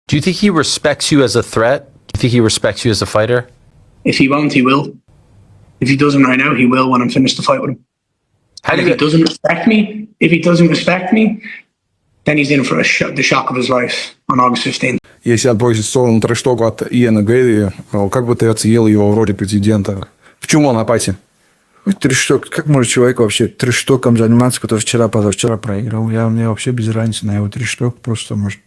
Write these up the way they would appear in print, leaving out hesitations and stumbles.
Do you think he respects you as a threat? Do you think he respects you as a fighter? If he won't, he will. If he doesn't right now, he will when I'm finished the fight with him. And if he doesn't respect me, then he's in for the shock of his life on August 15th. Если отбросить в сторону трэш-ток от Иана Гэри, как бы ты оценил его в роли президента? В чем он апатия? Трэш-ток. Как может человек вообще трэш-током заниматься, который вчера-позавчера проиграл? Мне вообще без разницы на его трэш-ток. Просто, может...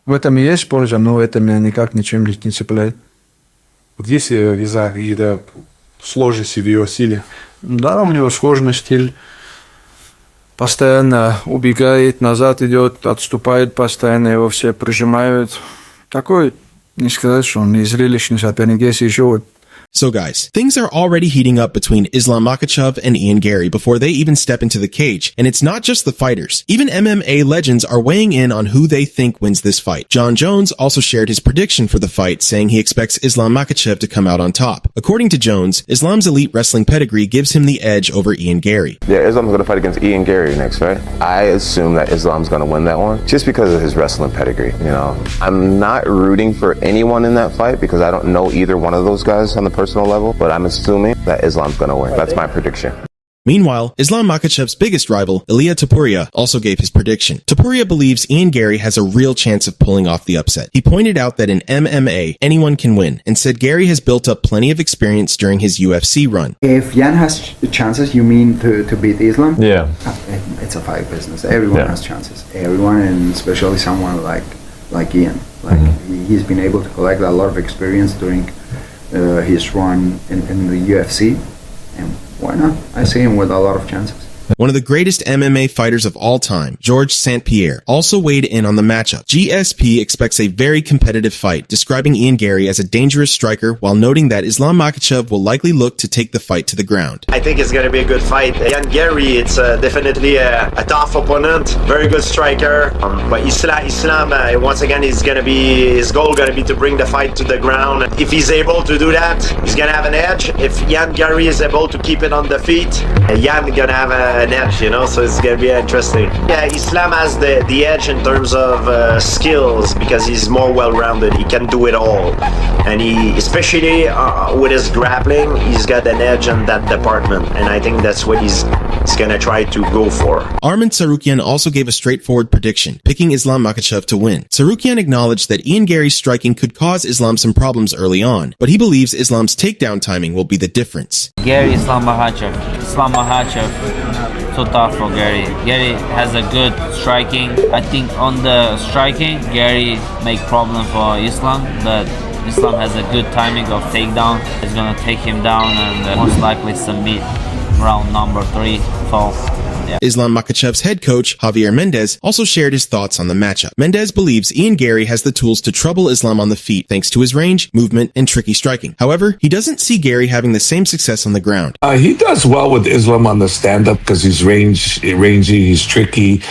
В этом и есть польза, но это меня никак ничем не цепляет. Вот есть виза какие-то сложности в его стиле? Да, у него сложный стиль. Постоянно убегает, назад идет, отступает, постоянно его все прижимают. Такой, не сказать, что он не зрелищный соперник, есть еще... So guys, things are already heating up between Islam Makhachev and Ian Garry before they even step into the cage. And it's not just the fighters. Even MMA legends are weighing in on who they think wins this fight. Jon Jones also shared his prediction for the fight, saying he expects Islam Makhachev to come out on top. According to Jones, Islam's elite wrestling pedigree gives him the edge over Ian Garry. Yeah, Islam's going to fight against Ian Garry next, right? I assume that Islam's going to win that one just because of his wrestling pedigree, you know. I'm not rooting for anyone in that fight because I don't know either one of those guys on the personal level, but I'm assuming that Islam's going to win. That's my prediction. Meanwhile, Islam Makhachev's biggest rival, Ilia Topuria, also gave his prediction. Topuria believes Ian Garry has a real chance of pulling off the upset. He pointed out that in MMA, anyone can win, and said Garry has built up plenty of experience during his UFC run. If Jan has chances, you mean to beat Islam? Yeah. It's a fight business. Everyone has chances. Everyone, and especially someone like Ian. He's been able to collect a lot of experience during his run in the UFC, and why not? I see him with a lot of chances. One of the greatest MMA fighters of all time, George St-Pierre, also weighed in on the matchup. GSP expects a very competitive fight, describing Ian Garry as a dangerous striker while noting that Islam Makhachev will likely look to take the fight to the ground. I think it's going to be a good fight. Ian Garry, it's definitely a tough opponent, very good striker. But Islam, once again, his goal going to be to bring the fight to the ground. If he's able to do that, he's going to have an edge. If Ian Garry is able to keep it on the feet, Ian going to have an edge, you know, so it's going to be interesting. Yeah, Islam has the edge in terms of skills because he's more well-rounded. He can do it all. And he, especially with his grappling, he's got an edge in that department. And I think that's what he's going to try to go for. Armen Sukian also gave a straightforward prediction, picking Islam Makhachev to win. Sukian acknowledged that Ian Garry's striking could cause Islam some problems early on, but he believes Islam's takedown timing will be the difference. Garry, Islam Makhachev. Islam Makhachev. So tough for Garry. Garry has a good striking. I think on the striking, Garry make problem for Islam, but Islam has a good timing of takedown. He's gonna take him down and most likely submit round number 3. So, yeah. Islam Makhachev's head coach, Javier Mendes, also shared his thoughts on the matchup. Mendes believes Ian Garry has the tools to trouble Islam on the feet thanks to his range, movement, and tricky striking. However, he doesn't see Garry having the same success on the ground. He does well with Islam on the stand-up because he's rangy, he's tricky.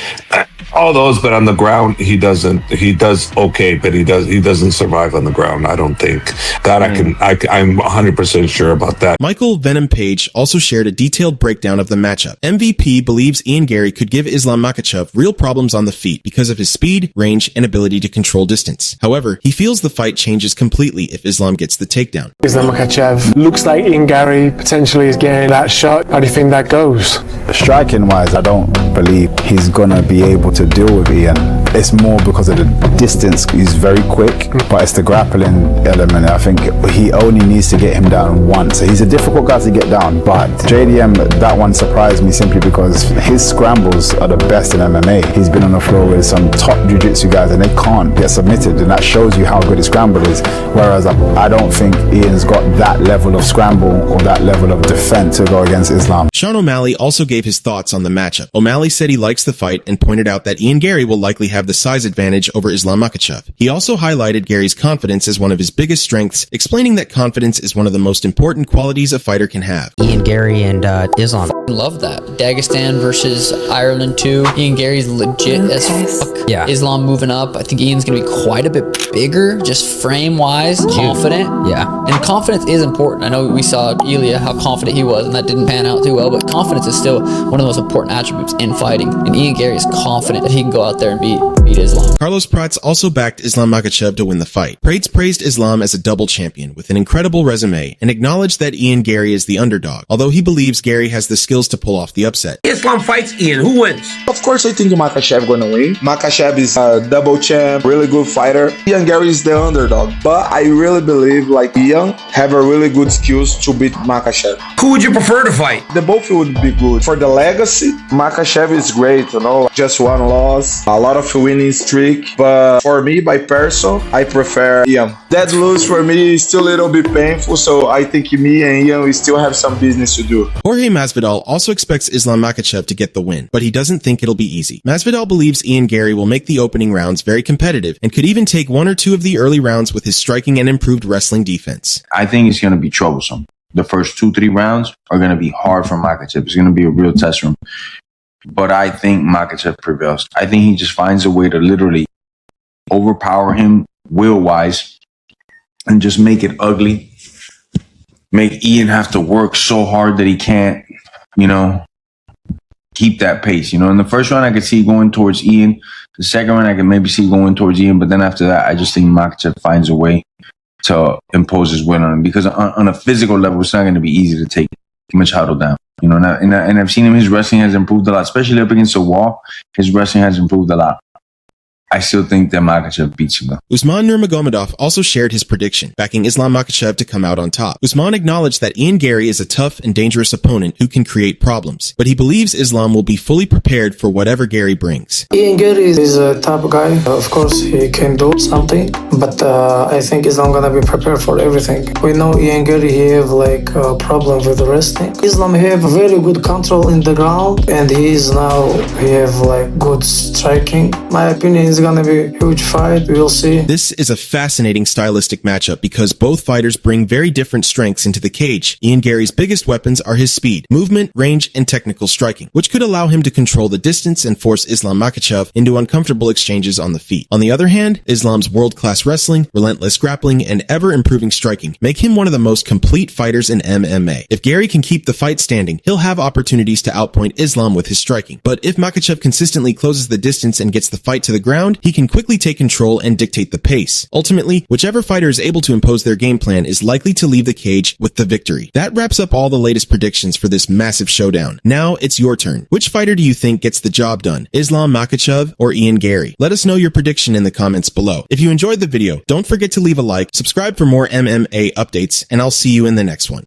All those, but on the ground he doesn't. He does okay, but he doesn't survive on the ground, I don't think. That I'm 100% sure about that. Michael Venom Page also shared a detailed breakdown of the matchup. MVP believes Ian Garry could give Islam Makhachev real problems on the feet because of his speed, range, and ability to control distance. However, he feels the fight changes completely if Islam gets the takedown. Islam Makhachev looks like Ian Garry potentially is getting that shot. How do you think that goes? Striking wise, I don't believe he's gonna be able to deal with Ian. It's more because of the distance. He's very quick, but it's the grappling element. I think he only needs to get him down once. He's a difficult guy to get down, but JDM, that one surprised me simply because his scrambles are the best in MMA. He's been on the floor with some top jiu-jitsu guys and they can't get submitted, and that shows you how good his scramble is. Whereas I don't think Ian's got that level of scramble or that level of defense to go against Islam. Sean O'Malley also gave his thoughts on the matchup. O'Malley said he likes the fight and pointed out that Ian Garry will likely have the size advantage over Islam Makhachev. He also highlighted Garry's confidence as one of his biggest strengths, explaining that confidence is one of the most important qualities a fighter can have. Ian Garry and Islam. Love that. Dagestan versus Ireland 2. Ian Gary's legit as fuck. Yeah. Islam moving up. I think Ian's going to be quite a bit bigger, just frame-wise, confident. Yeah. And confidence is important. I know we saw Ilia, how confident he was, and that didn't pan out too well, but confidence is still one of the most important attributes in fighting. And Ian Gary is confident that he can go out there and beat Islam. Carlos Prates also backed Islam Makhachev to win the fight. Prates praised Islam as a double champion with an incredible resume and acknowledged that Ian Gary is the underdog, although he believes Gary has the skills to pull off the upset. Islam fights Ian. Who wins? Of course, I think Makhachev gonna win. Makhachev is a double champ, really good fighter. Ian Gary is the underdog, but I really believe like Ian have a really good skills to beat Makhachev. Who would you prefer to fight? They both would be good. For the legacy, Makhachev is great, you know, just one loss, a lot of winning streak. But for me, by person, I prefer Ian. That lose for me is still a little bit painful, so I think me and Ian, we still have some business to do. Jorge Masvidal also expects Islam Makhachev to get the win, but he doesn't think it'll be easy. Masvidal believes Ian Gary will make the opening rounds very competitive and could even take 1 or 2 of the early rounds with his striking and improved wrestling defense. I think it's going to be troublesome. The first 2-3 rounds are going to be hard for Makhachev. It's going to be a real test room. But I think Makhachev prevails. I think he just finds a way to literally overpower him will-wise and just make it ugly. Make Ian have to work so hard that he can't, you know, keep that pace. You know, in the first round, I could see going towards Ian. The second round, I could maybe see going towards Ian. But then after that, I just think Makhachev finds a way to impose his will on him. Because on a physical level, it's not going to be easy to take Machado down. You know, and I've seen him, his wrestling has improved a lot, especially up against the wall. His wrestling has improved a lot. I still think that Makhachev beats him though. Usman Nurmagomedov also shared his prediction, backing Islam Makhachev to come out on top. Usman acknowledged that Ian Gary is a tough and dangerous opponent who can create problems, but he believes Islam will be fully prepared for whatever Gary brings. Ian Gary is a tough guy. Of course, he can do something, but I think Islam gonna be prepared for everything. We know Ian Gary, he have like a problem with wrestling. Islam have very good control in the ground, and he have like good striking. My opinion is gonna be a huge fight. We'll see. This is a fascinating stylistic matchup because both fighters bring very different strengths into the cage. Ian Gary's biggest weapons are his speed, movement, range, and technical striking, which could allow him to control the distance and force Islam Makhachev into uncomfortable exchanges on the feet. On the other hand, Islam's world-class wrestling, relentless grappling, and ever-improving striking make him one of the most complete fighters in MMA. If Gary can keep the fight standing, he'll have opportunities to outpoint Islam with his striking. But if Makhachev consistently closes the distance and gets the fight to the ground, he can quickly take control and dictate the pace. Ultimately, whichever fighter is able to impose their game plan is likely to leave the cage with the victory. That wraps up all the latest predictions for this massive showdown. Now it's your turn. Which fighter do you think gets the job done? Islam Makhachev or Ian Gary? Let us know your prediction in the comments below. If you enjoyed the video, don't forget to leave a like, subscribe for more MMA updates, and I'll see you in the next one.